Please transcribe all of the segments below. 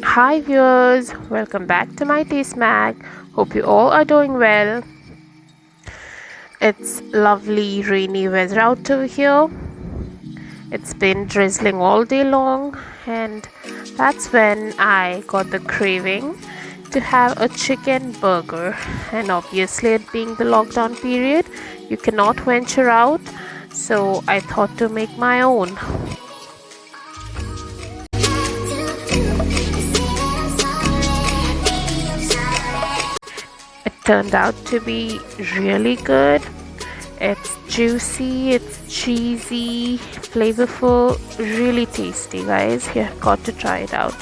Hi viewers, welcome back to my Taste Mag. Hope you all are doing well. It's lovely rainy weather out over here. It's been drizzling all day long, and that's when I got the craving to have a chicken burger. And obviously, it being the lockdown period, you cannot venture out, so I thought to make my own. It turned out to be really good. It's juicy, it's cheesy, flavorful, really tasty, guys. You have got to try it out.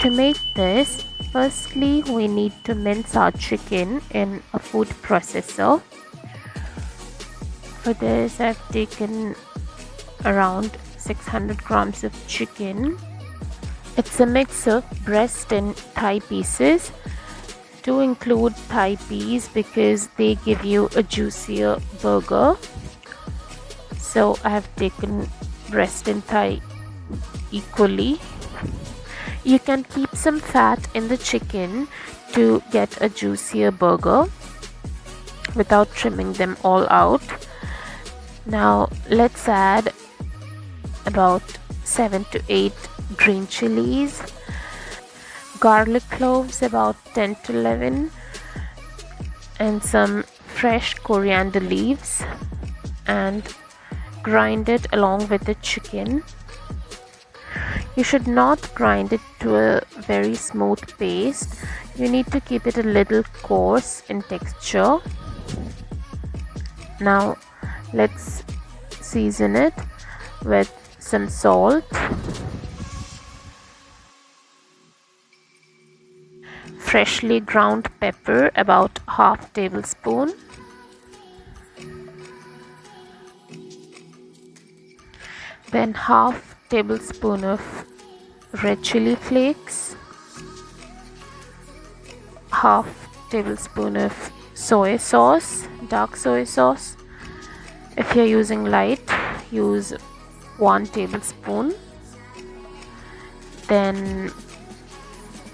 To make this, firstly we need to mince our chicken in a food processor. For this I've taken around 600 grams of chicken. It's a mix of breast and thigh pieces. Do include thigh piece because they give you a juicier burger. So I have taken breast and thigh equally. You can keep some fat in the chicken to get a juicier burger without trimming them all out. Now let's add about 7 to 8 green chilies, garlic cloves about 10 to 11, and some fresh coriander leaves, and grind it along with the chicken. You should not grind it to a very smooth paste. You need to keep it a little coarse in texture. Now let's season it with some salt, freshly ground pepper about half tablespoon, then half tablespoon of red chili flakes, half tablespoon of soy sauce, dark soy sauce. If you're using light, use 1 tablespoon. Then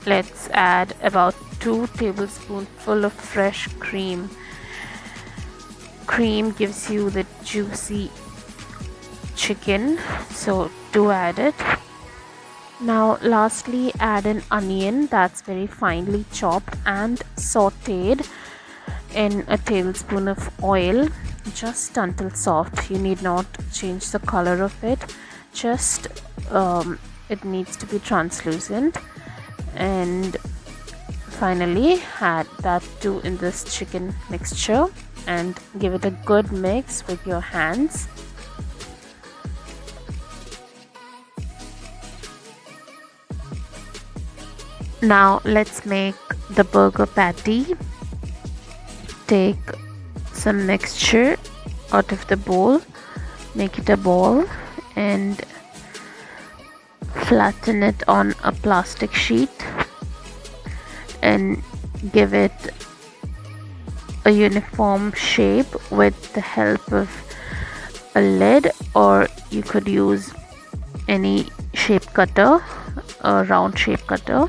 let's add about 2 tablespoonful of fresh cream. Cream gives you the juicy chicken, so do add it. Now lastly, add an onion that's very finely chopped and sauteed in a tablespoon of oil, just until soft. You need not change the color of it, just it needs to be translucent. And finally add that too in this chicken mixture and give it a good mix with your hands. Now let's make the burger patty. Take some mixture out of the bowl, make it a ball, and flatten it on a plastic sheet and give it a uniform shape with the help of a lid, or you could use any shape cutter, a round shape cutter.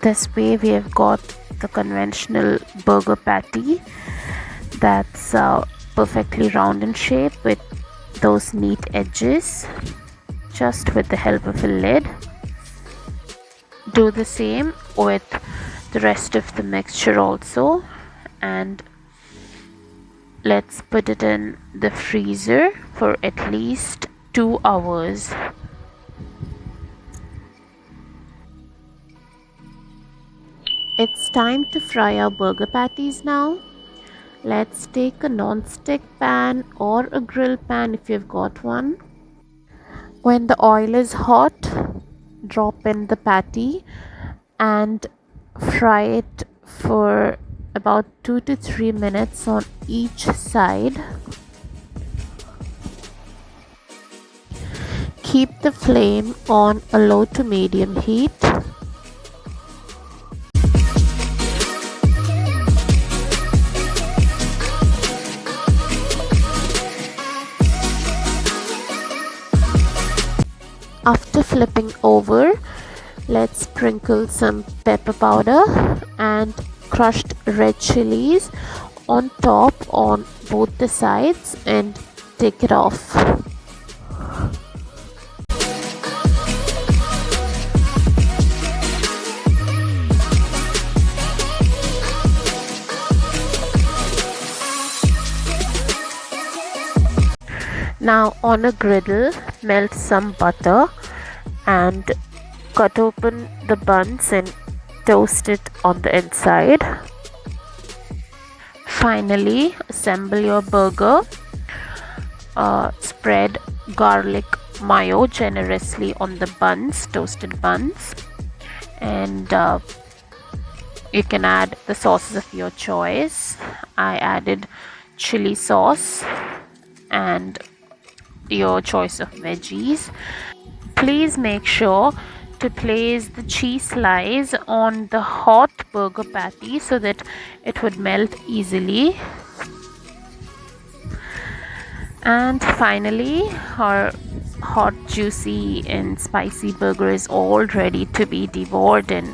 This way we have got the conventional burger patty that's perfectly round in shape with those neat edges, just with the help of a lid. Do the same with the rest of the mixture also, and let's put it in the freezer for at least 2 hours. It's time to fry our burger patties now. Let's take a non-stick pan or a grill pan if you've got one. When the oil is hot, drop in the patty and fry it for about 2 to 3 minutes on each side. Keep the flame on a low to medium heat. After flipping over, let's sprinkle some pepper powder and crushed red chilies on top on both the sides and take it off. Now on a griddle, melt some butter and cut open the buns and toast it on the inside. Finally, assemble your burger. Spread garlic mayo generously on the buns, toasted buns, and you can add the sauces of your choice. I added chili sauce and your choice of veggies. Please make sure to place the cheese slice on the hot burger patty so that it would melt easily. And finally, our hot, juicy and spicy burger is all ready to be devoured and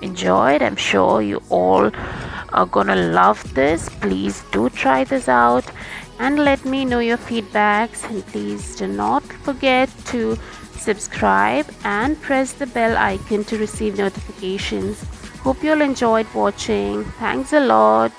enjoyed. I'm sure you all are gonna love this. Please do try this out and let me know your feedbacks, and please do not forget to subscribe and press the bell icon to receive notifications. Hope you all enjoyed watching. Thanks a lot.